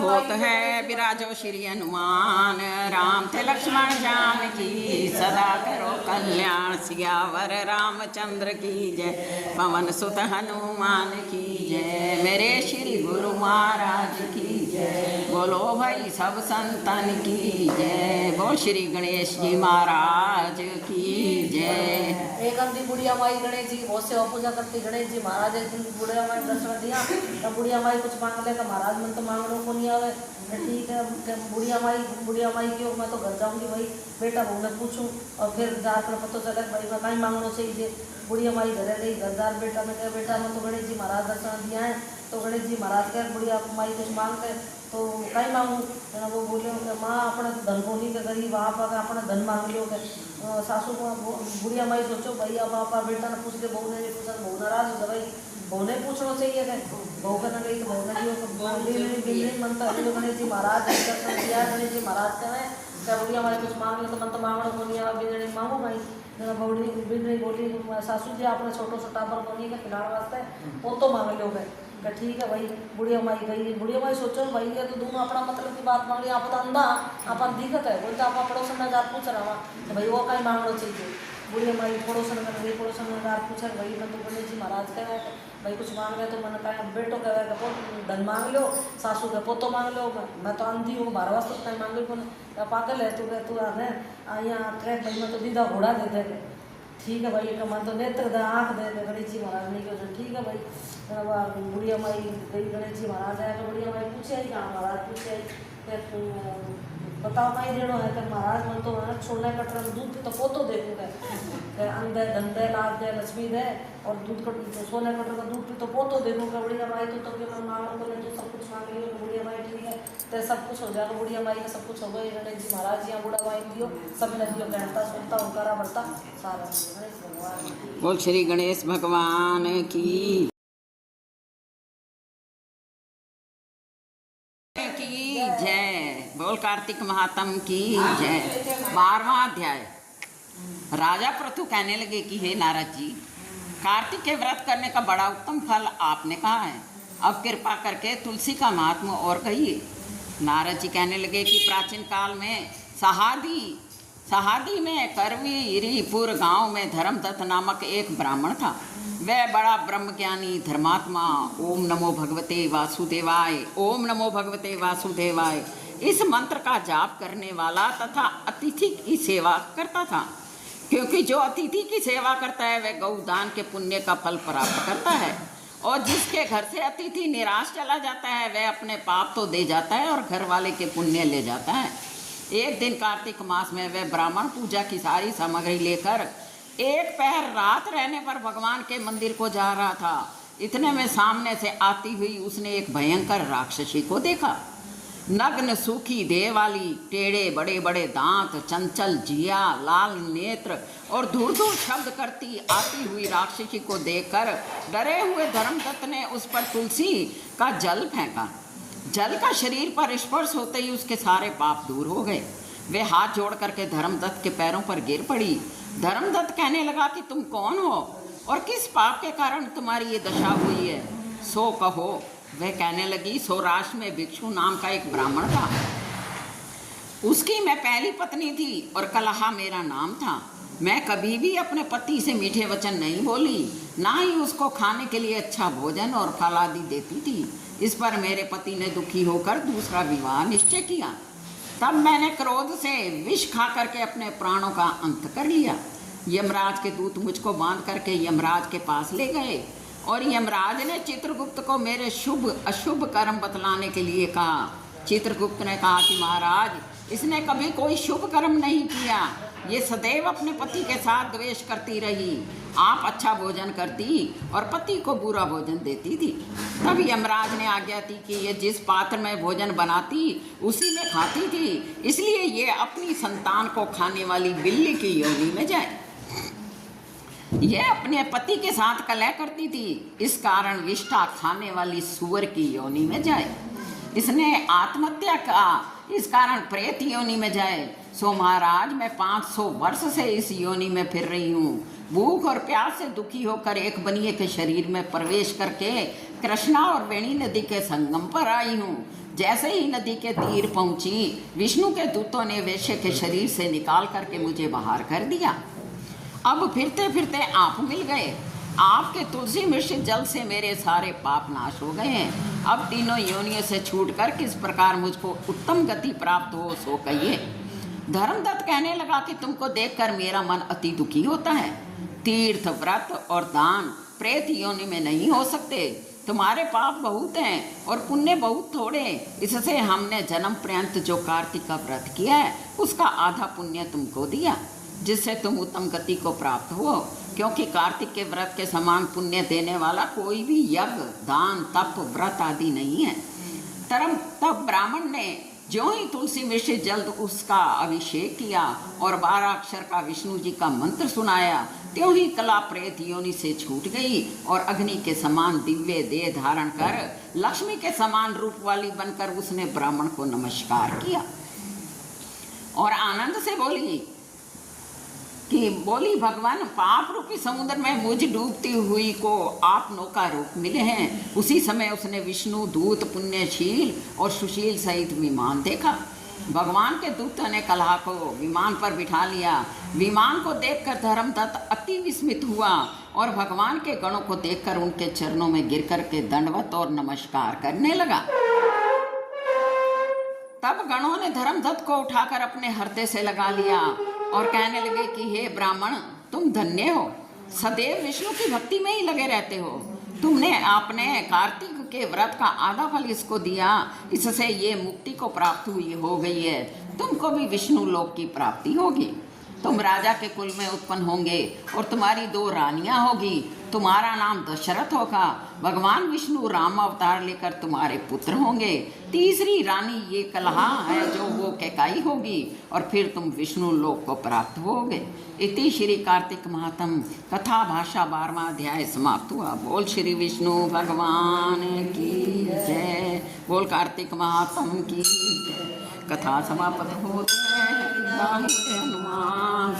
होत है विराजो श्री हनुमान, राम थे लक्ष्मण जानकी, सदा करो कल्याण, सियावर रामचंद्र की जय, पवन सुत हनुमान की जय, मेरे श्री गुरु महाराज की जय, बोलो भाई सब संतन की जय, बोल श्री गणेश जी महाराज की जय। एक अंधी बुढ़िया माई गणेश जी की बहुत सेवा पूजा करती। गणेश जी महाराज एक दिन बुढ़िया माई दर्शन दिया, तब बुढ़िया माई कुछ मांग ले तो महाराज मन तो मांगने को नहीं आवे। ठीक है बुढ़िया माई क्यों, मैं तो घर जाऊंगी भाई, बेटा बहू ने पूछूं और फिर जाकर पता चले भाई मैं कहीं मांगना चाहिए। बुढ़िया माई घरे गई, घरदार बेटा ने कहा बेटा मैं तो गणेश जी महाराज दर्शन दिया है, तो गणेश जी महाराज कह बुढ़िया माई कुछ मांगते तो कहीं मांगू। वो बोले माँ अपने धन को नहीं के गरीब आप अगर अपना धन मांग लो के। सासू को बुढ़िया माई सोचो भाई अब आप बेटा ने पूछ के बहू ने पूछा, बहू नाराज हो भाई, बहू ने पूछना चाहिए थे, बहू करना गई तो बहू ने मनता गणेश जी महाराज दर्शन दिया। गणेश जी महाराज कहें क्या बुढ़िया माई कुछ मांग लो तो मन तो मांगना को नहीं बिगड़ी मांगू भाई। बउड़ी बिगड़ी बोली सासू जी आपने छोटो सा टाबर को नहीं खिलाने वास्ते वो तो मांग लो गए। ठीक है भाई बुढ़िया माई गई। बुढ़िया माई सोचो भाई ये तो दोनों अपना मतलब की बात मांग ली, आप तो अंधा आप दिक्कत है बोलते आप पड़ोसन में जार पूछ रहा तो भाई वो कहीं मांगना चाहिए। बुढ़िया माई पड़ोसन में गई, पड़ोसन में जार पूछा भाई मैं तो गणेश जी महाराज कहे भाई कुछ मांग रहे तो मैंने कहा बेटो कहे धन मांग लो, सासू का पोतो मांग लो, मैं तो अंधी हूँ बारह वास्ते कहीं मांग लो पागल है तू आने यहाँ कह भाई मैं तो दीदा घोड़ा दे दे। ठीक है भाई मैं तो नेत्र दे आँख दे दे गणेश जी महाराज नहीं क्यों। ठीक है भाई बुढ़िया माई गई, गणेश जी महाराज आया तो बुढ़िया माई पूछे आई कहाँ महाराज पूछे फिर बताओ कहीं देना है फिर महाराज मन तो छोड़ने कटरा में दूध तो पोतो देखूंगा अन्न दे धन दे लाभ दे लक्ष्मी दे और दूध कट सोने कटर का दूध तो पोतो देखूंगा। बुढ़िया माई तो मैं मांग बोले तो सब कुछ मांग लियो। बुढ़िया माई ठीक है तो सब कुछ हो जाएगा। बुढ़िया माई का सब कुछ हो गया। गणेश जी महाराज यहाँ बुढ़ा माई दियो सब ने दियो कहता सुनता उनकारा बढ़ता सारा गणेश भगवान बोल श्री गणेश भगवान की जय, बोल कार्तिक महात्म की जय। 12वां अध्याय। राजा प्रथु कहने लगे कि हे नारद जी, कार्तिक के व्रत करने का बड़ा उत्तम फल आपने कहा है, अब कृपा करके तुलसी का महात्म और कहिए। नारद जी कहने लगे कि प्राचीन काल में सहादी में करवीरीपुर गांव में धर्मदत्त नामक एक ब्राह्मण था। वह बड़ा ब्रह्मज्ञानी धर्मात्मा ओम नमो भगवते वासुदेवाय, ओम नमो भगवते वासुदेवाय इस मंत्र का जाप करने वाला तथा अतिथि की सेवा करता था। क्योंकि जो अतिथि की सेवा करता है वह गौदान के पुण्य का फल प्राप्त करता है, और जिसके घर से अतिथि निराश चला जाता है वह अपने पाप तो दे जाता है और घर वाले के पुण्य ले जाता है। एक दिन कार्तिक मास में वह ब्राह्मण पूजा की सारी सामग्री लेकर एक पहर रात रहने पर भगवान के मंदिर को जा रहा था। इतने में सामने से आती हुई उसने एक भयंकर राक्षसी को देखा। नग्न सूखी देह वाली, टेढ़े बड़े बड़े दांत, चंचल जिया, लाल नेत्र और धूर धूर शब्द करती आती हुई राक्षसी को देखकर डरे हुए धर्मदत्त ने उस पर तुलसी का जल फेंका। जल का शरीर पर स्पर्श होते ही उसके सारे पाप दूर हो गए। वे हाथ जोड़ करके धर्मदत्त के पैरों पर गिर पड़ी। धर्मदत्त कहने लगा कि तुम कौन हो और किस पाप के कारण तुम्हारी ये दशा हुई है, सो कहो। वह कहने लगी सौराष्ट्र में भिक्षु नाम का एक ब्राह्मण था, उसकी मैं पहली पत्नी थी और कलहा मेरा नाम था। मैं कभी भी अपने पति से मीठे वचन नहीं बोली, ना ही उसको खाने के लिए अच्छा भोजन और फल आदि देती थी। इस पर मेरे पति ने दुखी होकर दूसरा विवाह निश्चय किया। तब मैंने क्रोध से विष खा करके अपने प्राणों का अंत कर लिया। यमराज के दूत मुझको बांध करके यमराज के पास ले गए और यमराज ने चित्रगुप्त को मेरे शुभ अशुभ कर्म बतलाने के लिए कहा। चित्रगुप्त ने कहा कि महाराज इसने कभी कोई शुभ कर्म नहीं किया, ये सदैव अपने पति के साथ द्वेष करती रही। आप अच्छा भोजन करती और पति को बुरा भोजन देती थी। तब यमराज ने आज्ञा दी कि ये जिस पात्र में भोजन बनाती उसी में खाती थी, इसलिए ये अपनी संतान को खाने वाली बिल्ली की योनि में जाए। यह अपने पति के साथ कलह करती थी, इस कारण विष्ठा खाने वाली सूअर की योनि में जाए। इसने आत्महत्या का, इस कारण प्रेत योनि में जाए। सो महाराज मैं 500 वर्ष से इस योनि में फिर रही हूँ। भूख और प्यास से दुखी होकर एक बनिए के शरीर में प्रवेश करके कृष्णा और वेणी नदी के संगम पर आई हूँ। जैसे ही नदी के तीर पहुंची, विष्णु के दूतों ने वेश्य के शरीर से निकाल करके मुझे बाहर कर दिया। अब फिरते फिरते आप मिल गए। आपके तुलसी मिश्रित जल से मेरे सारे पाप नाश हो गए हैं। अब तीनों योनियों से छूटकर किस प्रकार मुझको उत्तम गति प्राप्त हो सो कहिए। धर्मदत्त कहने लगा कि तुमको देखकर मेरा मन अति दुखी होता है। तीर्थ, व्रत और दान प्रेत योनि में नहीं हो सकते। तुम्हारे पाप बहुत हैं और पुण्य बहुत थोड़े। इससे हमने जन्म पर्यंत जो कार्तिक का व्रत किया है उसका आधा पुण्य तुमको दिया, जिससे तुम उत्तम गति को प्राप्त हो। क्योंकि कार्तिक के व्रत के समान पुण्य देने वाला कोई भी यज्ञ, दान, तप, व्रत आदि नहीं है। तब ब्राह्मण ने ज्यों ही तुलसी मिश्रित जल उसका अभिषेक किया और 12 अक्षर का विष्णु जी का मंत्र सुनाया, त्यों ही कला प्रेत योनि से छूट गई और अग्नि के समान दिव्य देह धारण कर लक्ष्मी के समान रूप वाली बनकर उसने ब्राह्मण को नमस्कार किया और आनंद से बोली भगवान, पाप रूपी समुद्र में मुझ डूबती हुई को आप नौका रूप मिले हैं। उसी समय उसने विष्णु दूत, पुण्यशील और सुशील सहित विमान देखा। भगवान के दूतों ने कलहा को विमान पर बिठा लिया। विमान को देखकर धर्मदत्त अति विस्मित हुआ और भगवान के गणों को देखकर उनके चरणों में गिर कर के दंडवत और नमस्कार करने लगा। तब गणों ने धर्मदत्त को उठाकर अपने हृदय से लगा लिया और कहने लगे कि हे ब्राह्मण, तुम धन्य हो, सदैव विष्णु की भक्ति में ही लगे रहते हो। तुमने आपने कार्तिक के व्रत का आधा फल इसको दिया, इससे ये मुक्ति को प्राप्त हुई हो गई है। तुमको भी विष्णु लोक की प्राप्ति होगी। तुम राजा के कुल में उत्पन्न होंगे और तुम्हारी 2 रानियां होगी। तुम्हारा नाम दशरथ होगा। भगवान विष्णु राम अवतार लेकर तुम्हारे पुत्र होंगे। तीसरी रानी ये कलहा है जो वो कैकाई होगी और फिर तुम विष्णु लोक को प्राप्त होगे। इति श्री कार्तिक महात्म कथा भाषा 12वां अध्याय समाप्त हुआ। बोल श्री विष्णु भगवान की जय। बोल कार्तिक महात्म की जय। कथा समाप्त होते हैं हनुमान।